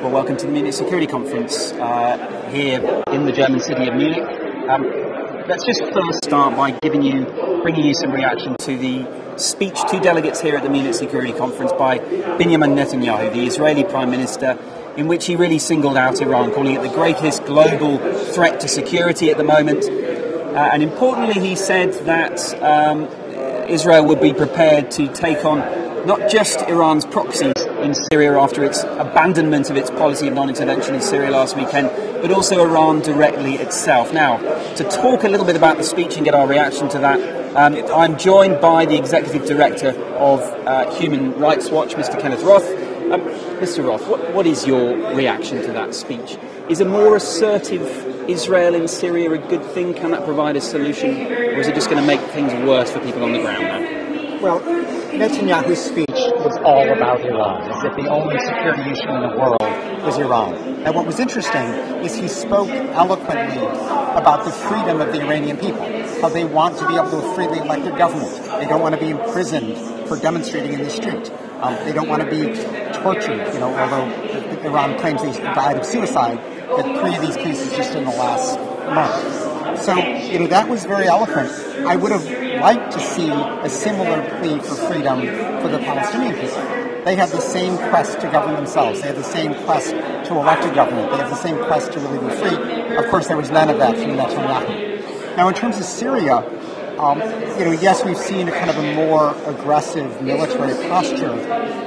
Well, welcome to the Munich Security Conference here in the German city of Munich. Let's just first start by bringing you some reaction to the speech to delegates here at the Munich Security Conference by Benjamin Netanyahu, the Israeli Prime Minister, in which he really singled out Iran, calling it the greatest global threat to security at the moment. And importantly, he said that Israel would be prepared to take on not just Iran's proxies in Syria after its abandonment of its policy of non-intervention in Syria last weekend, but also Iran directly itself. Now, to talk a little bit about the speech and get our reaction to that, I'm joined by the Executive Director of Human Rights Watch, Mr. Kenneth Roth. Mr. Roth, what is your reaction to that speech? Is a more assertive Israel in Syria a good thing? Can that provide a solution? Or is it just going to make things worse for people on the ground now? Well, Netanyahu's speech was all about Iran, as if the only security issue in the world was Iran. And what was interesting is he spoke eloquently about the freedom of the Iranian people, how they want to be able to freely elect their government. They don't want to be imprisoned for demonstrating in the street. They don't want to be tortured, although Iran claims they died of suicide, but 3 of these cases just in the last month. So, that was very eloquent. I would have liked to see a similar plea for freedom for the Palestinian people. They have the same quest to govern themselves. They have the same quest to elect a government. They have the same quest to really be free. Of course, there was none of that from Netanyahu. Now, in terms of Syria, yes, we've seen a kind of a more aggressive military posture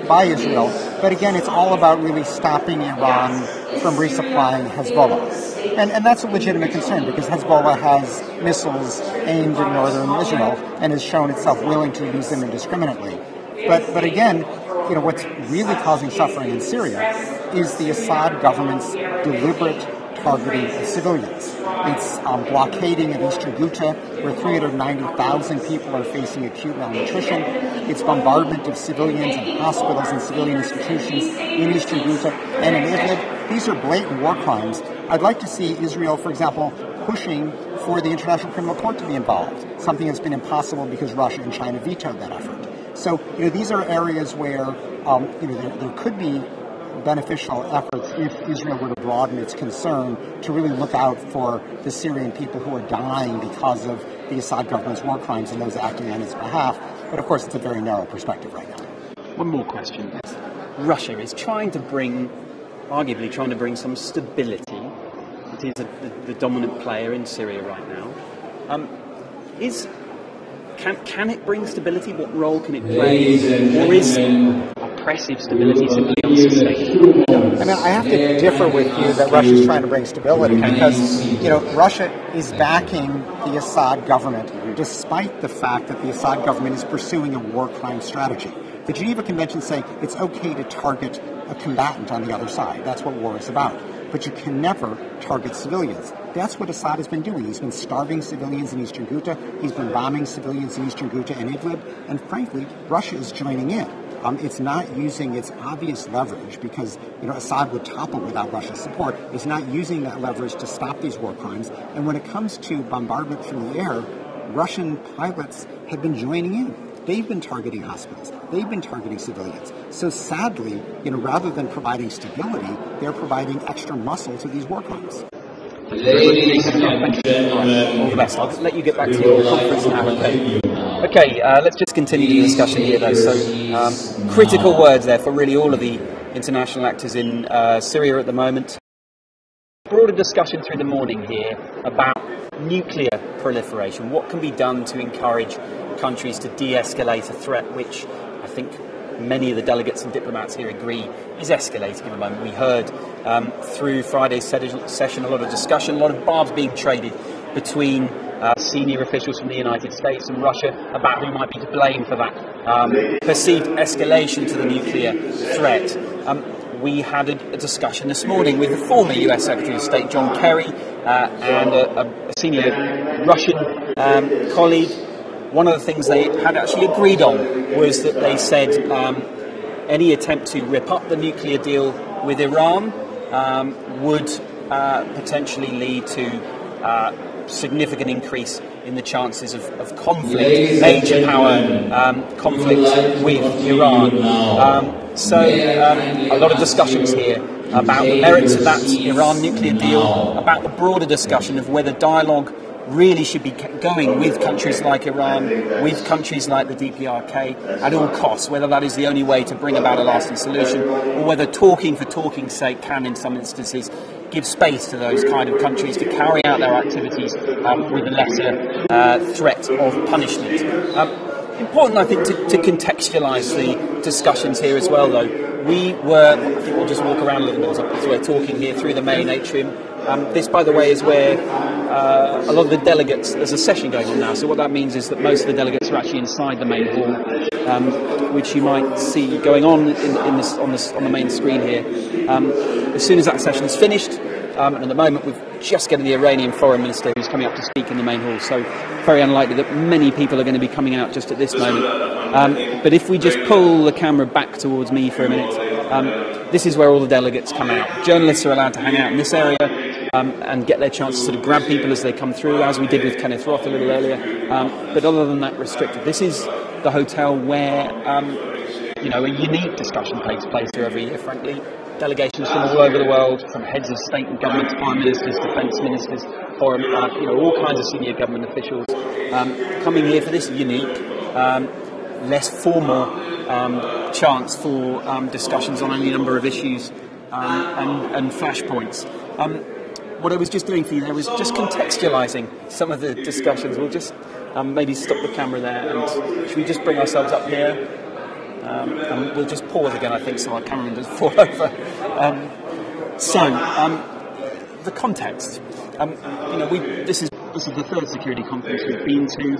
by Israel, but again, it's all about really stopping Iran from resupplying Hezbollah. And that's a legitimate concern because Hezbollah has missiles aimed at northern Israel and has shown itself willing to use them indiscriminately. But again, what's really causing suffering in Syria is the Assad government's deliberate targeting of civilians. It's blockading of Eastern Ghouta, where 390,000 people are facing acute malnutrition. It's bombardment of civilians and hospitals and civilian institutions in Eastern Ghouta and in Idlib. These are blatant war crimes. I'd like to see Israel, for example, pushing for the International Criminal Court to be involved, something that's been impossible because Russia and China vetoed that effort. So, these are areas where, there could be beneficial efforts if Israel were to broaden its concern to really look out for the Syrian people who are dying because of the Assad government's war crimes and those acting on its behalf. But of course, it's a very narrow perspective right now. One more question. Russia is arguably trying to bring some stability. It is the dominant player in Syria right now. Can it bring stability? What role can it play? Or is oppressive stability simply unsustainable? I have to differ with you that Russia is trying to bring stability because, Russia is backing the Assad government despite the fact that the Assad government is pursuing a war crime strategy. The Geneva Convention say it's okay to target a combatant on the other side. That's what war is about. But you can never target civilians. That's what Assad has been doing. He's been starving civilians in Eastern Ghouta. He's been bombing civilians in Eastern Ghouta and Idlib. And frankly, Russia is joining in. It's not using its obvious leverage because, Assad would topple without Russia's support. It's not using that leverage to stop these war crimes. And when it comes to bombardment from the air, Russian pilots have been joining in. They've been targeting hospitals. They've been targeting civilians. So sadly, rather than providing stability, they're providing extra muscle to these war crimes. Ladies and gentlemen, all the best. I'll let you get back to your conference now. Okay, let's just continue the discussion here though. So, critical words there for really all of the international actors in Syria at the moment. Broader discussion through the morning here about nuclear proliferation. What can be done to encourage countries to de-escalate a threat which I think many of the delegates and diplomats here agree is escalating at the moment. We heard through Friday's session a lot of discussion, a lot of barbs being traded between senior officials from the United States and Russia about who might be to blame for that perceived escalation to the nuclear threat. We had a discussion this morning with the former US Secretary of State John Kerry and a senior Russian colleague. One of the things they had actually agreed on was that they said any attempt to rip up the nuclear deal with Iran would potentially lead to significant increase in the chances of conflict, major power conflict with Iran. So a lot of discussions here about the merits of that Iran nuclear deal, about the broader discussion of whether dialogue really should be going with countries like Iran, with countries like the DPRK at all costs, whether that is the only way to bring about a lasting solution, or whether talking for talking's sake can, in some instances, give space to those kind of countries to carry out their activities with a lesser threat of punishment. Important, I think, to contextualise the discussions here as well, though. I think we'll just walk around a little bit as we're talking here through the main atrium. This, by the way, is where a lot of the delegates, there's a session going on now, so what that means is that most of the delegates are actually inside the main hall, which you might see going on on the main screen here. As soon as that session is finished, and at the moment we're just getting the Iranian foreign minister who's coming up to speak in the main hall, so very unlikely that many people are going to be coming out just at this moment. But if we just pull the camera back towards me for a minute, this is where all the delegates come out. Journalists are allowed to hang out in this area and get their chance to sort of grab people as they come through, as we did with Kenneth Roth a little earlier. But other than that, restricted. This is the hotel where a unique discussion takes place here every year, frankly. Delegations from all over the world, from heads of state and government, prime ministers, defence ministers, foreign, all kinds of senior government officials coming here for this unique, less formal chance for discussions on any number of issues and flashpoints. What I was just doing for you there was just contextualising some of the discussions. We'll just maybe stop the camera there, and should we just bring ourselves up here? And we'll just pause again, I think, so our cameraman doesn't fall over. The context. This is the third security conference we've been to.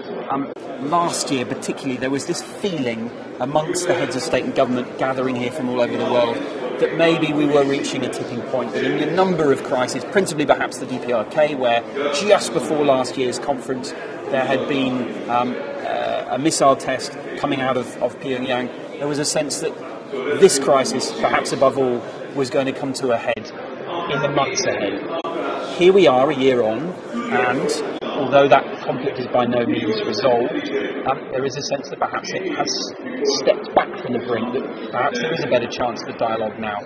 Last year, particularly, there was this feeling amongst the heads of state and government gathering here from all over the world that maybe we were reaching a tipping point. That in a number of crises, principally perhaps the DPRK, where just before last year's conference there had been a missile test coming out of Pyongyang. There was a sense that this crisis, perhaps above all, was going to come to a head in the months ahead. Here we are a year on, and although that conflict is by no means resolved, there is a sense that perhaps it has stepped back from the brink, that perhaps there is a better chance for dialogue now.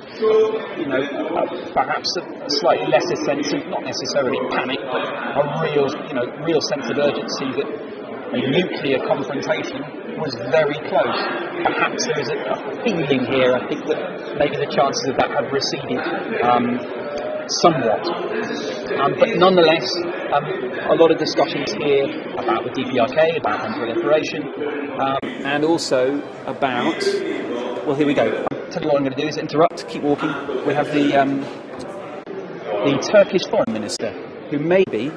Perhaps a slightly lesser sense of, not necessarily panic, but a real sense of urgency that a nuclear confrontation was very close. Perhaps there is a feeling here, I think, that maybe the chances of that have receded somewhat. But nonetheless, a lot of discussions here about the DPRK, about proliferation, and also about, well, here we go. I'll tell you what I'm going to do is interrupt, keep walking. We have the Turkish foreign minister, who maybe,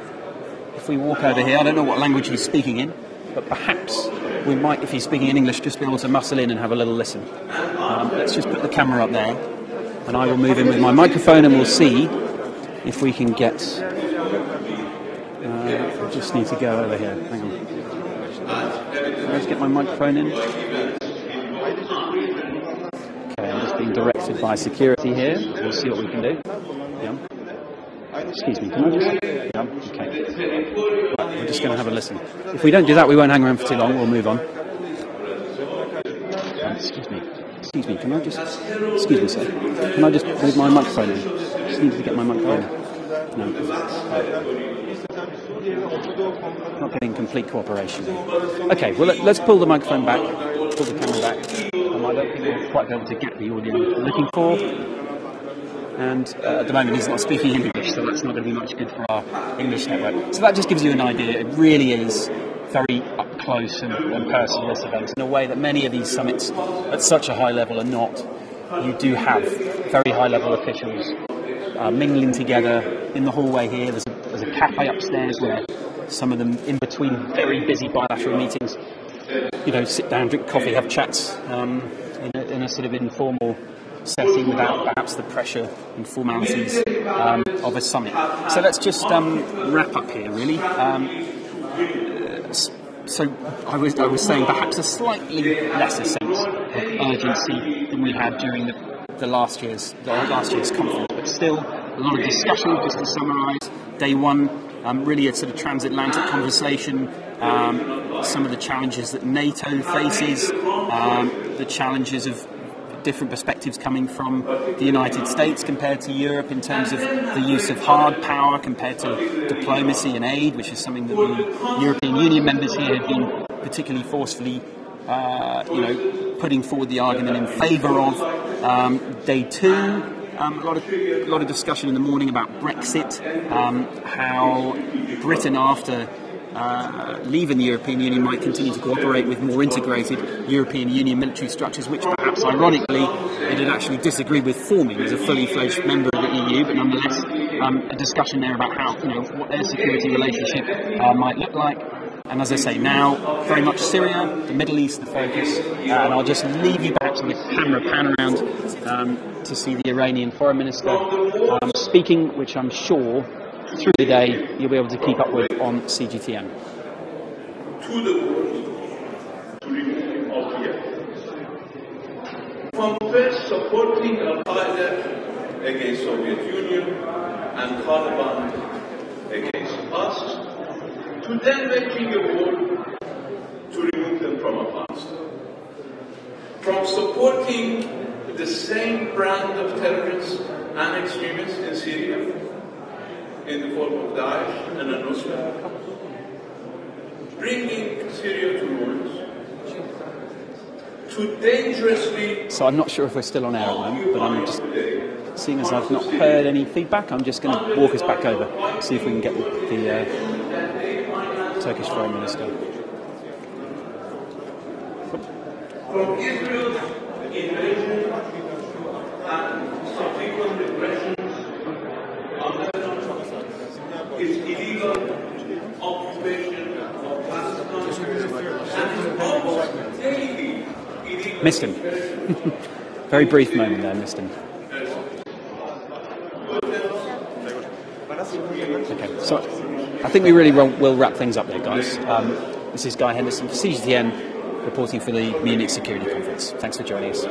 if we walk over here, I don't know what language he's speaking in, but perhaps we might, if he's speaking in English, just be able to muscle in and have a little listen. Let's just put the camera up there, and I will move in with my microphone, and we'll see if we can get... I just need to go over here. Hang on. Let's get my microphone in. Okay, I'm just being directed by security here. We'll see what we can do. Yeah. Excuse me, can I just... Yeah, okay. Right, we're just going to have a listen. If we don't do that, we won't hang around for too long. We'll move on. Excuse me, can I just... Excuse me, sir. Can I just move my microphone in? I just need to get my microphone in. No. Not getting complete cooperation. Okay, well, let's pull the microphone back, pull the camera back. I don't think we'll quite be able to get the audio we're looking for. And at the moment he's not speaking English, so that's not going to be much good for our English network. So that just gives you an idea. It really is very up close and personal, this event, in a way that many of these summits at such a high level are not. You do have very high level officials mingling together in the hallway here. There's a cafe upstairs where some of them, in between very busy bilateral meetings, sit down, drink coffee, have chats in a sort of informal setting without perhaps the pressure and formalities of a summit. So let's just wrap up here, really. So I was saying perhaps a slightly lesser sense of urgency than we had during the last year's conference, but still a lot of discussion. Just to summarise, day one, really a sort of transatlantic conversation. Some of the challenges that NATO faces, the challenges of different perspectives coming from the United States compared to Europe in terms of the use of hard power compared to diplomacy and aid, which is something that the European Union members here have been particularly forcefully putting forward the argument in favour of. Day two, a lot of discussion in the morning about Brexit, how Britain, after leaving the European Union, might continue to cooperate with more integrated European Union military structures, which perhaps ironically it had actually disagreed with forming as a fully fledged member of the EU, but nonetheless a discussion there about how, what their security relationship might look like. And as I say, now very much Syria, the Middle East, the focus, and I'll just leave you back to the camera pan around to see the Iranian Foreign Minister speaking, which I'm sure through the day you'll be able to keep up with on CGTN. To the world to remove altogether. From first supporting Al-Qaeda against Soviet Union and Taliban against us, to then making a war to remove them from Afghanistan. From supporting the same brand of terrorists and extremists in Syria, in the form of Daesh and al-Nusra, bringing Syria to ruins, to dangerously... So I'm not sure if we're still on air at the moment, but I'm just, seeing as I've not heard any feedback, I'm just going to walk us back over, see if we can get the Turkish Foreign Minister. From Israel's invasion and subsequent repressions on its illegal occupation of Palestine and its almost daily illegal... Missed him. Very brief moment there, missed him. Okay, so I think we really will wrap things up there, guys. This is Guy Henderson for CGTN, reporting for the Munich Security Conference. Thanks for joining us.